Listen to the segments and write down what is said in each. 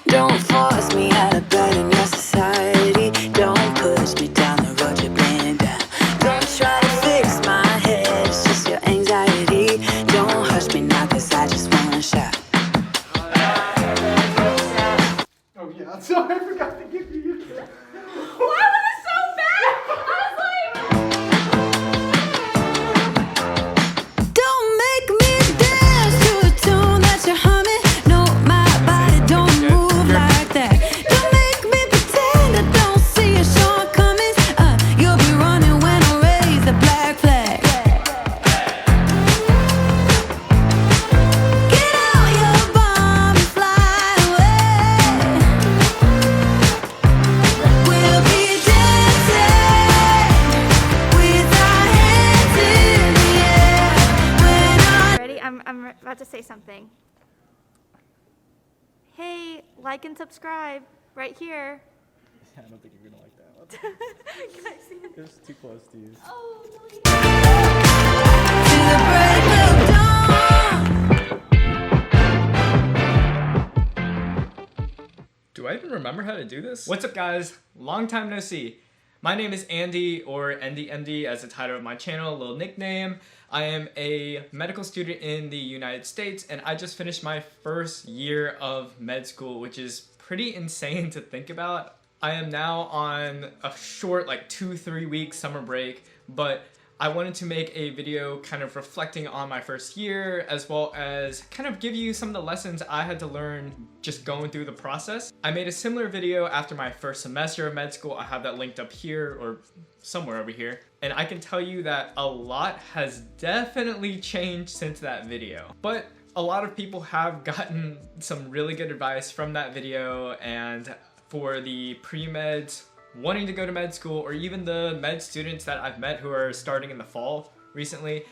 Don't force me out of bed in your society. Don't push me down the road you're playing down. Don't try to fix my head, it's just your anxiety. Don't hush me now, cause I just wanna shout. Oh yeah, sorry, I forgot to give you your gift. Why was it so bad? I was like... Don't make me dance to a tune that you're humming. No, my body don't move like that. Don't make me pretend I don't see your shortcomings. You'll be running when I raise the black flag. Get out your bomb and fly away. We'll be dancing with our hands in the air when our Ready? I'm about to say something. Hey, like and subscribe right here. I don't think you're gonna like that one. Can I see it? It's too close to you. Oh, no. to the break of dawn. Do I even remember how to do this? What's up guys? Long time no see. My name is Andy, or NDMD as the title of my channel, a little nickname. I am a medical student in the United States and I just finished my first year of med school, which is pretty insane to think about. I am now on a short, like 2-3 week summer break, but I wanted to make a video kind of reflecting on my first year, as well as kind of give you some of the lessons I had to learn just going through the process. I made a similar video after my first semester of med school. I have that linked up here or somewhere over here. And I can tell you that a lot has definitely changed since that video. But a lot of people have gotten some really good advice from that video, and for the pre-meds wanting to go to med school, or even the med students that I've met who are starting in the fall recently,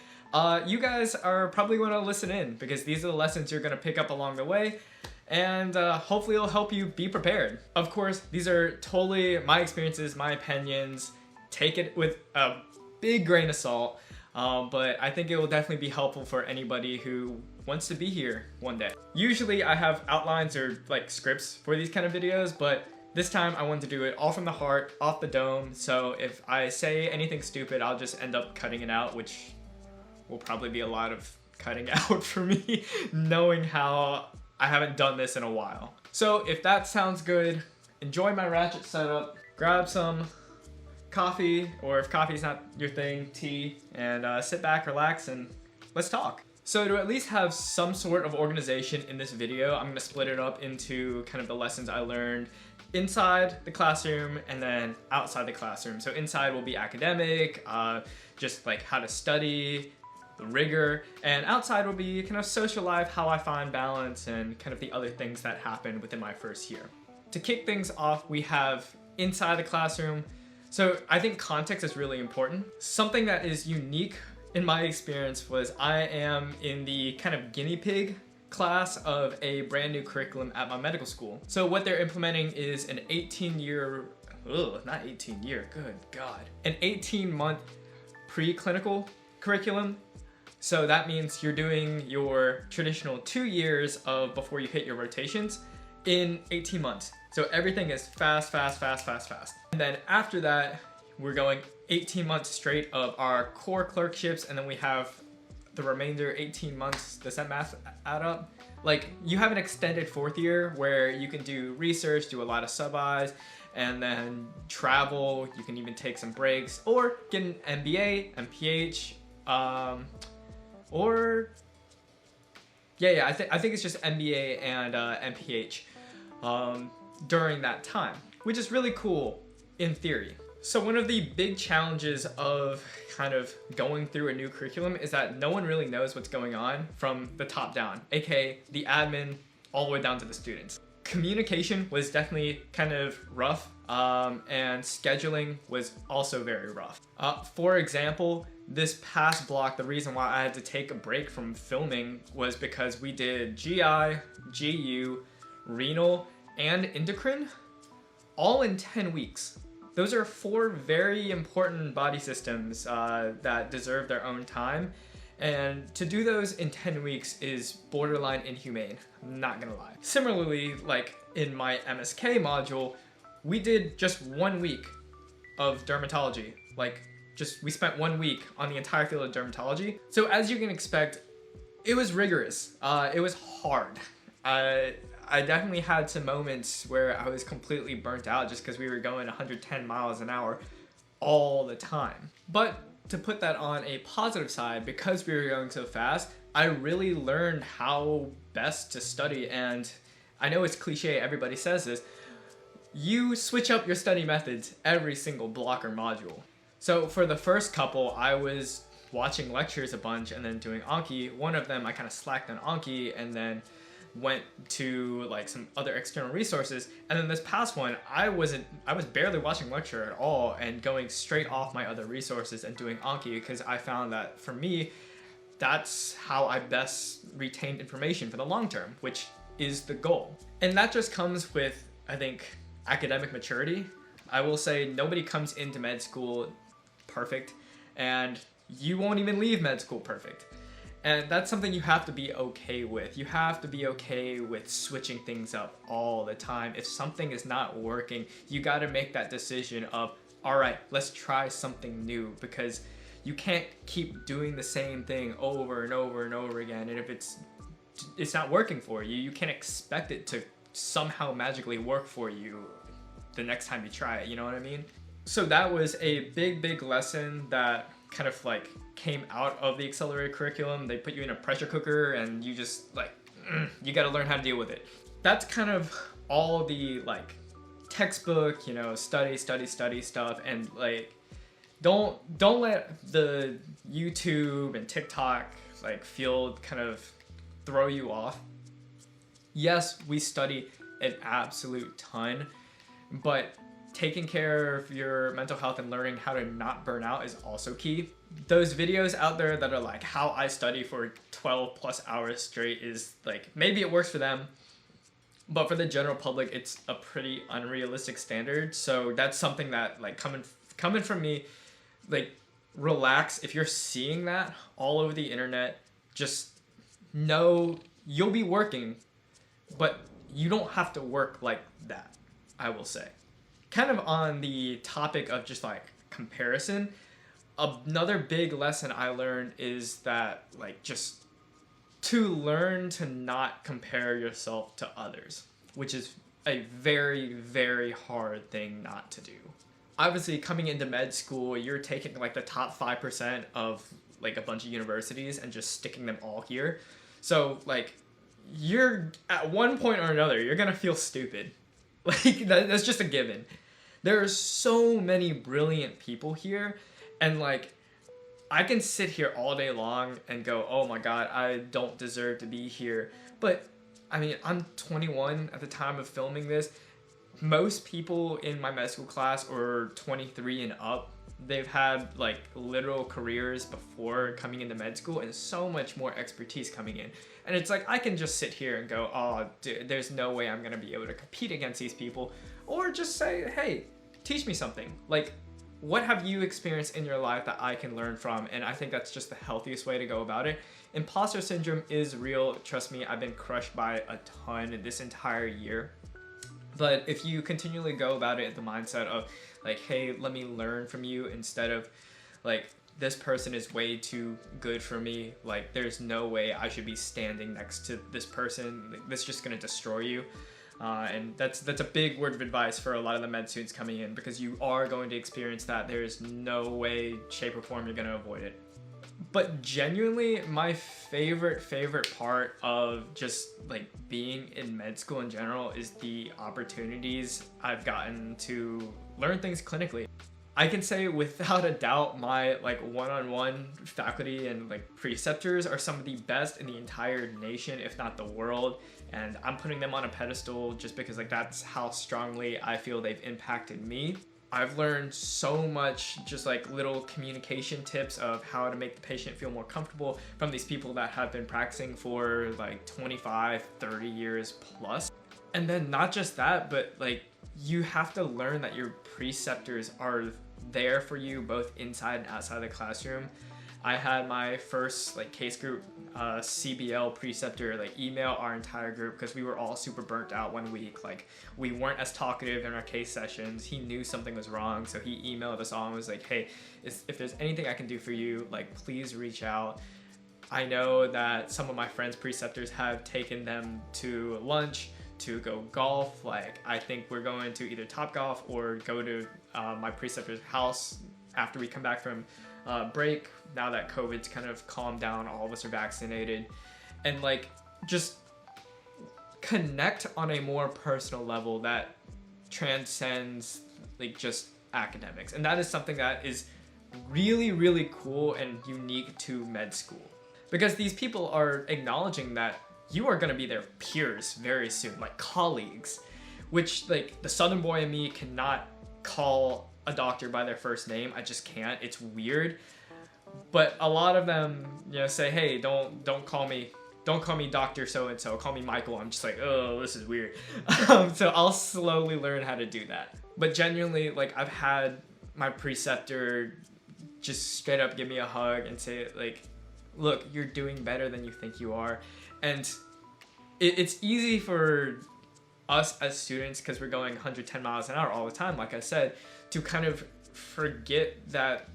you guys are probably going to listen in because these are the lessons you're going to pick up along the way, and hopefully it'll help you be prepared. Of course, these are totally my experiences, my opinions. Take it with a big grain of salt, but I think it will definitely be helpful for anybody who wants to be here one day. Usually I have outlines or like scripts for these kind of videos, but this time I wanted to do it all from the heart, off the dome, so if I say anything stupid, I'll just end up cutting it out, which will probably be a lot of cutting out for me, knowing how I haven't done this in a while. So if that sounds good, enjoy my ratchet setup, grab some coffee, or if coffee's not your thing, tea, and sit back, relax, and let's talk. So to at least have some sort of organization in this video, I'm gonna split it up into kind of the lessons I learned inside the classroom and then outside the classroom. So inside will be academic, just like how to study, the rigor, and outside will be kind of social life, how I find balance, and kind of the other things that happened within my first year. To kick things off, we have inside the classroom. So I think context is really important. Something that is unique in my experience was I am in the kind of guinea pig class of a brand new curriculum at my medical school. So what they're implementing is an 18-year, not 18-year, good God, an 18-month preclinical curriculum. So that means you're doing your traditional 2 years of before you hit your rotations in 18 months. So everything is fast, fast, fast, fast, fast. And then after that, we're going 18 months straight of our core clerkships, and then we have the remainder 18 months. Does that math add up? Like, you have an extended fourth year where you can do research, do a lot of sub-Is, and then travel. You can even take some breaks or get an MBA, MPH, or yeah, I think it's just MBA and MPH during that time, which is really cool in theory. So one of the big challenges of kind of going through a new curriculum is that no one really knows what's going on from the top down, aka the admin all the way down to the students. Communication was definitely kind of rough, and scheduling was also very rough. For example, this past block, the reason why I had to take a break from filming was because we did GI, GU, renal, and endocrine all in 10 weeks. Those are 4 very important body systems that deserve their own time. And to do those in 10 weeks is borderline inhumane, I'm not gonna lie. Similarly, like in my MSK module, we did just 1 week of dermatology. We spent 1 week on the entire field of dermatology. So as you can expect, it was rigorous. It was hard. I definitely had some moments where I was completely burnt out just because we were going 110 miles an hour all the time. But to put that on a positive side, because we were going so fast, I really learned how best to study. And I know it's cliche, everybody says this, you switch up your study methods every single block or module. So for the first couple, I was watching lectures a bunch and then doing Anki. One of them I kind of slacked on Anki and then went to like some other external resources. And then this past one, I was barely watching lecture at all and going straight off my other resources and doing Anki, because I found that for me, that's how I best retained information for the long term, which is the goal. And that just comes with, I think, academic maturity. I will say nobody comes into med school perfect, and you won't even leave med school perfect. And that's something you have to be okay with. You have to be okay with switching things up all the time. If something is not working, you got to make that decision of, all right, let's try something new, because you can't keep doing the same thing over and over and over again. And if it's not working for you, you can't expect it to somehow magically work for you the next time you try it, you know what I mean? So that was a big lesson that kind of like came out of the accelerated curriculum. They put you in a pressure cooker and you just like, you got to learn how to deal with it. That's kind of all the like textbook, you know, study stuff, and like don't let the YouTube and TikTok like field kind of throw you off. Yes, we study an absolute ton, but taking care of your mental health and learning how to not burn out is also key. Those videos out there that are like how I study for 12 plus hours straight is like, maybe it works for them, but for the general public, it's a pretty unrealistic standard. So that's something that like coming from me, like relax. If you're seeing that all over the internet, just know you'll be working, but you don't have to work like that, I will say. Kind of on the topic of just like comparison, another big lesson I learned is that like just to learn to not compare yourself to others, which is a very hard thing not to do. Obviously, coming into med school, you're taking like the top 5% of like a bunch of universities and just sticking them all here. So like you're at one point or another, you're gonna feel stupid. Like that's just a given. There are so many brilliant people here, and like I can sit here all day long and go, oh my god, I don't deserve to be here. But I mean, I'm 21 at the time of filming this. Most people in my med school class are 23 and up. They've had like literal careers before coming into med school, and so much more expertise coming in. And it's like I can just sit here and go, oh, dude, there's no way I'm gonna be able to compete against these people. Or just say, hey, teach me something. Like, what have you experienced in your life that I can learn from? And I think that's just the healthiest way to go about it. Imposter syndrome is real. Trust me, I've been crushed by a ton this entire year. But if you continually go about it in the mindset of like, hey, let me learn from you, instead of like, this person is way too good for me, like there's no way I should be standing next to this person, like, this is just gonna destroy you. And that's a big word of advice for a lot of the med students coming in, because you are going to experience that. There's no way, shape, or form you're gonna avoid it. But genuinely, my favorite part of just like being in med school in general is the opportunities I've gotten to learn things clinically. I can say without a doubt my like one-on-one faculty and like preceptors are some of the best in the entire nation, if not the world. And I'm putting them on a pedestal just because like that's how strongly I feel they've impacted me. I've learned so much, just like little communication tips of how to make the patient feel more comfortable from these people that have been practicing for like 25, 30 years plus. And then not just that, but like you have to learn that your preceptors are there for you both inside and outside the classroom. I had my first like case group CBL preceptor like email our entire group because we were all super burnt out one week. Like we weren't as talkative in our case sessions. He knew something was wrong, so he emailed us all and was like, hey, if there's anything I can do for you, like please reach out. I know that some of my friends preceptors have taken them to lunch, to go golf. Like I think we're going to either Topgolf or go to my preceptor's house after we come back from break. Now that COVID's kind of calmed down, all of us are vaccinated, and like just connect on a more personal level that transcends like just academics. And that is something that is really, really cool and unique to med school, because these people are acknowledging that you are going to be their peers very soon, like colleagues, which like the Southern boy in me cannot call a doctor by their first name. I just can't. It's weird. But a lot of them, you know, say, hey, don't call me Dr. So-and-so, call me Michael. I'm just like, oh, this is weird. So I'll slowly learn how to do that. But genuinely, like I've had my preceptor just straight up give me a hug and say like, look, you're doing better than you think you are. And it's easy for us as students, because we're going 110 miles an hour all the time, like I said, to kind of forget that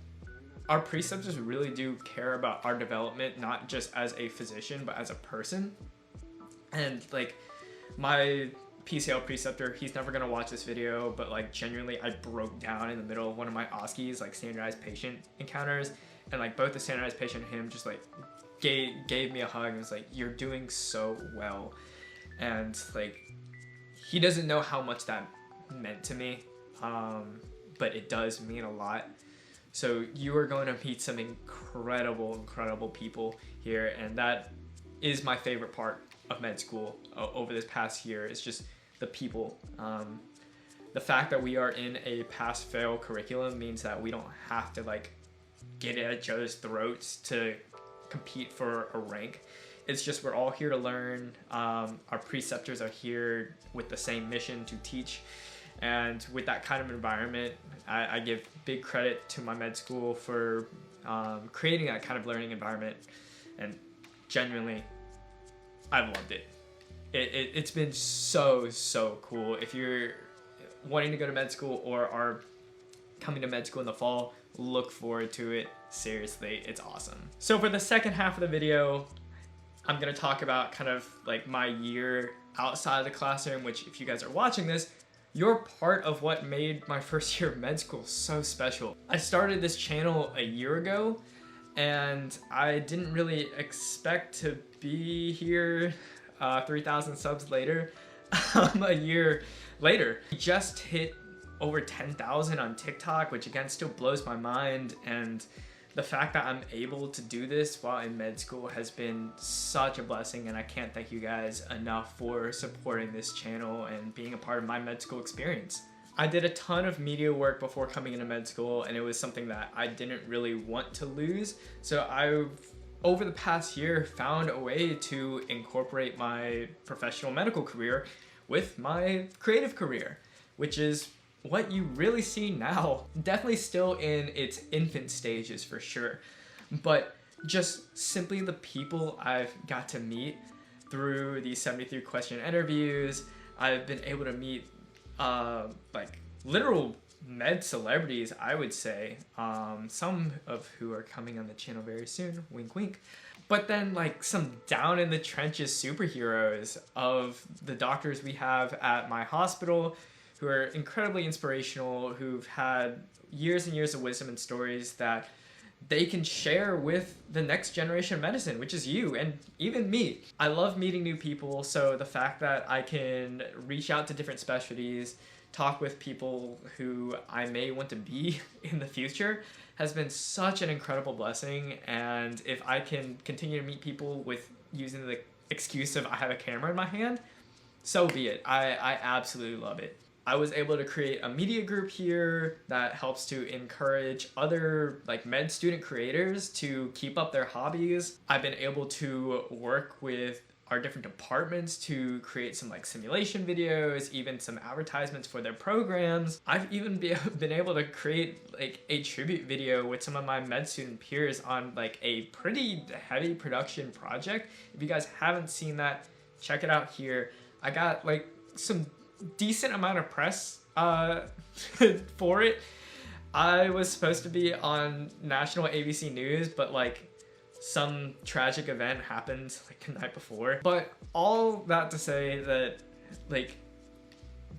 our preceptors really do care about our development, not just as a physician, but as a person. And like my PCL preceptor, he's never gonna watch this video, but like genuinely I broke down in the middle of one of my OSCEs, like standardized patient encounters, and like both the standardized patient and him just like gave me a hug and was like, you're doing so well. And like he doesn't know how much that meant to me, but it does mean a lot. So you are going to meet some incredible people here, and that is my favorite part of med school over this past year. It's just the people. The fact that we are in a pass-fail curriculum means that we don't have to like get at each other's throats to compete for a rank. It's just we're all here to learn. Our preceptors are here with the same mission to teach. And with that kind of environment, I give big credit to my med school for creating that kind of learning environment. And genuinely, I've loved it. It's been so cool. If you're wanting to go to med school or are coming to med school in the fall, look forward to it. Seriously, it's awesome. So for the second half of the video, I'm gonna talk about kind of like my year outside of the classroom, which if you guys are watching this, you're part of what made my first year of med school so special. I started this channel a year ago, and I didn't really expect to be here 3,000 subs later, a year later. We just hit over 10,000 on TikTok, which again still blows my mind, and the fact that I'm able to do this while in med school has been such a blessing, and I can't thank you guys enough for supporting this channel and being a part of my med school experience. I did a ton of media work before coming into med school, and it was something that I didn't really want to lose. So I've, over the past year, found a way to incorporate my professional medical career with my creative career, which is what you really see now. Definitely still in its infant stages for sure, but just simply the people I've got to meet through these 73 question interviews. I've been able to meet like literal med celebrities, I would say, some of who are coming on the channel very soon, wink wink. But then like some down in the trenches superheroes of the doctors we have at my hospital, who are incredibly inspirational, who've had years and years of wisdom and stories that they can share with the next generation of medicine, which is you and even me. I love meeting new people, so the fact that I can reach out to different specialties, talk with people who I may want to be in the future has been such an incredible blessing. And if I can continue to meet people with using the excuse of I have a camera in my hand, so be it. I absolutely love it. I was able to create a media group here that helps to encourage other like med student creators to keep up their hobbies. I've been able to work with our different departments to create some like simulation videos, even some advertisements for their programs. I've even been able to create like a tribute video with some of my med student peers on like a pretty heavy production project. If you guys haven't seen that, check it out here. I got like some decent amount of press for it. I was supposed to be on national ABC News, but like some tragic event happened like the night before. But all that to say that like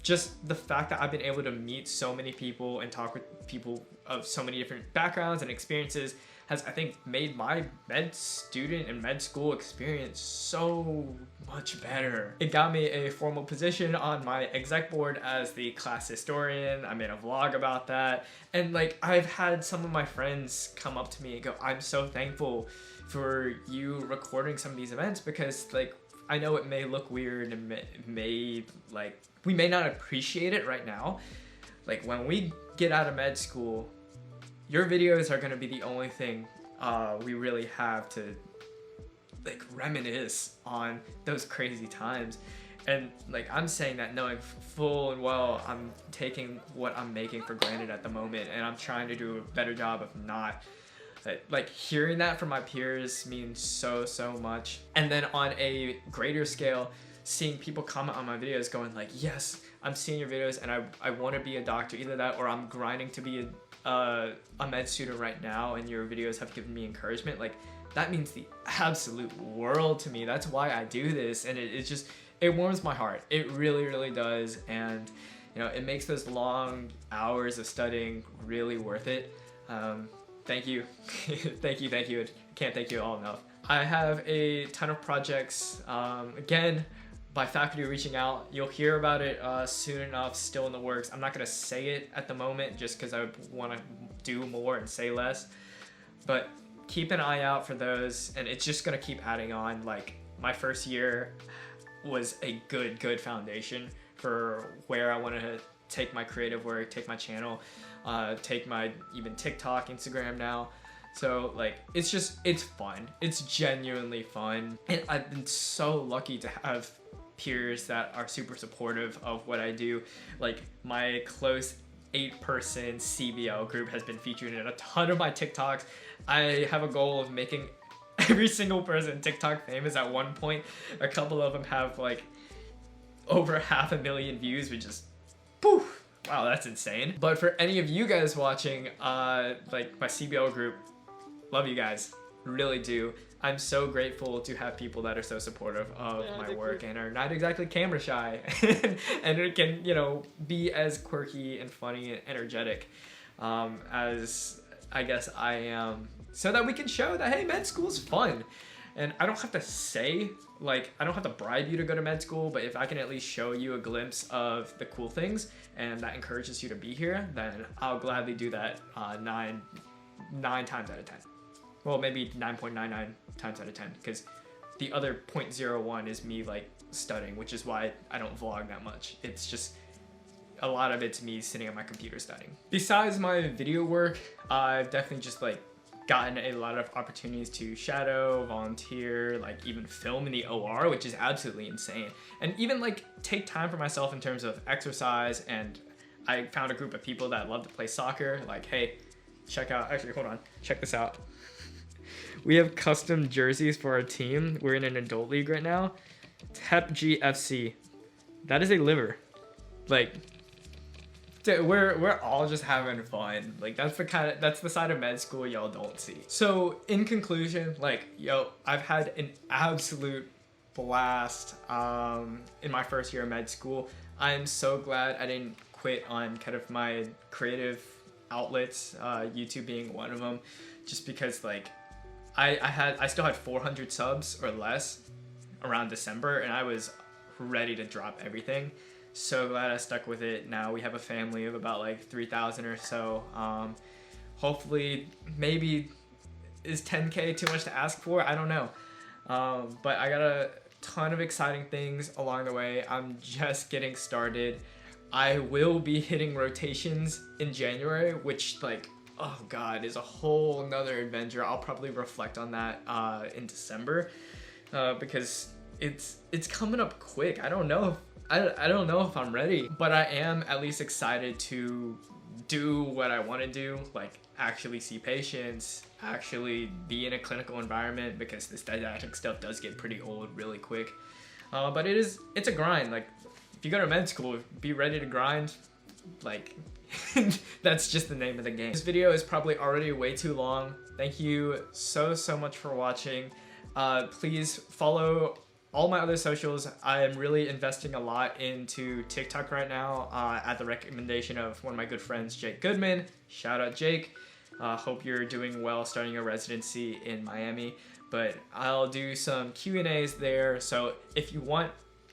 just the fact that I've been able to meet so many people and talk with people of so many different backgrounds and experiences has, I think, made my med student and med school experience so much better. It got me a formal position on my exec board as the class historian. I made a vlog about that. And like, I've had some of my friends come up to me and go, I'm so thankful for you recording some of these events, because like, I know it may look weird and may like, we may not appreciate it right now. Like when we get out of med school, your videos are gonna be the only thing we really have to like reminisce on those crazy times. And like, I'm saying that knowing full and well I'm taking what I'm making for granted at the moment, and I'm trying to do a better job of not. Like hearing that from my peers means so much. And then on a greater scale, seeing people comment on my videos going like, yes, I'm seeing your videos and I want to be a doctor, either that or I'm grinding to be a med student right now and your videos have given me encouragement. Like that means the absolute world to me. That's why I do this, and it warms my heart. It really does. And you know, it makes those long hours of studying really worth it. Thank you. thank you. I can't thank you all enough. I have a ton of projects, again, by faculty reaching out. You'll hear about it soon enough, still in the works. I'm not gonna say it at the moment just because I want to do more and say less, but keep an eye out for those, and it's just gonna keep adding on. Like my first year was a good foundation for where I wanted to take my creative work, take my channel, take my even TikTok, Instagram now. So like, it's fun. It's genuinely fun. And I've been so lucky to have peers that are super supportive of what I do. Like my close 8-person CBL group has been featured in a ton of my TikToks. I have a goal of making every single person TikTok famous at one point. A couple of them have like over 500,000 views, which is poof. Wow, that's insane. But for any of you guys watching, like my CBL group, love you guys, really do. I'm so grateful to have people that are so supportive of my work and are not exactly camera shy and it can, you know, be as quirky and funny and energetic as I guess I am, so that we can show that, hey, med school's fun. And I don't have to say, like, I don't have to bribe you to go to med school, but if I can at least show you a glimpse of the cool things and that encourages you to be here, then I'll gladly do that 9 times out of 10. Well, maybe 9.99 times out of 10, because the other 0.01 is me like studying, which is why I don't vlog that much. It's just a lot of it's me sitting at my computer studying. Besides my video work, I've definitely just like gotten a lot of opportunities to shadow, volunteer, like even film in the OR, which is absolutely insane. And even like take time for myself in terms of exercise. And I found a group of people that love to play soccer. Like, hey, check out, actually, hold on, check this out. We have custom jerseys for our team. We're in an adult league right now. TEP GFC. That is a liver. Like, we're all just having fun. Like that's the side of med school y'all don't see. So in conclusion, like, yo, I've had an absolute blast in my first year of med school. I'm so glad I didn't quit on kind of my creative outlets, YouTube being one of them, just because like I still had 400 subs or less around December, and I was ready to drop everything. So glad I stuck with it. Now we have a family of about like 3,000 or so. Hopefully, maybe is 10K too much to ask for? I don't know. But I got a ton of exciting things along the way. I'm just getting started. I will be hitting rotations in January, which like, oh God, is a whole nother adventure. I'll probably reflect on that in December because it's coming up quick. I don't know if I'm ready, but I am at least excited to do what I want to do, like actually see patients, actually be in a clinical environment, because this didactic stuff does get pretty old really quick. But it's a grind. Like, if you go to med school, be ready to grind. Like, that's just the name of the game. This video is probably already way too long. Thank you so much for watching. Please follow all my other socials. I am really investing a lot into TikTok right now, at the recommendation of one of my good friends, Jake Goodman. Shout out Jake. Hope you're doing well starting your residency in Miami. But I'll do some Q&As there, so if you want,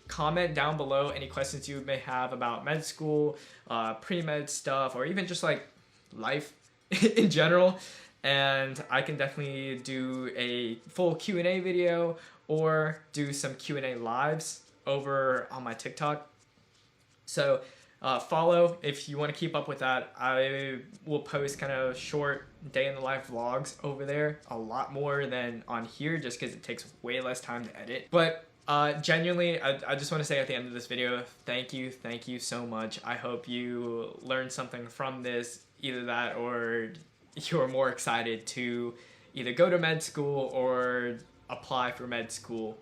comment down below any questions you may have about med school, pre-med stuff, or even just like life in general, and I can definitely do a full Q&A video or do some Q&A lives over on my TikTok. So follow if you want to keep up with that. I will post kind of short day in the life vlogs over there, a lot more than on here, just because it takes way less time to edit. But genuinely, I just want to say at the end of this video, thank you so much. I hope you learned something from this, either that or you're more excited to either go to med school or apply for med school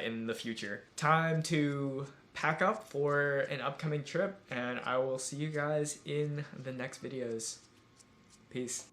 in the future. Time to pack up for an upcoming trip, and I will see you guys in the next videos. Peace.